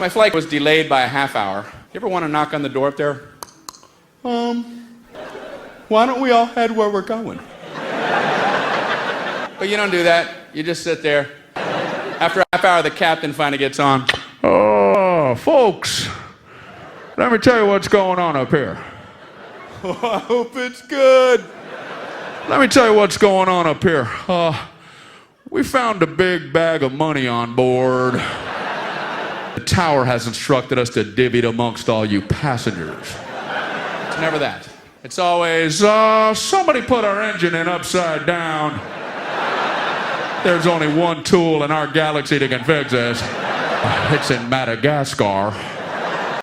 My flight was delayed by a half hour. You ever want to knock on the door up there? Why don't we all head where we're going? But you don't do that. You just sit there. After a half hour, the captain finally gets on. Oh, folks, let me tell you what's going on up here. Oh, I hope it's good. Let me tell you what's going on up here. We found a big bag of money on board. The tower has instructed us to divvy it amongst all you passengers. It's never that. It's always, somebody put our engine in upside down. There's only one tool in our galaxy that can fix this. It's in Madagascar.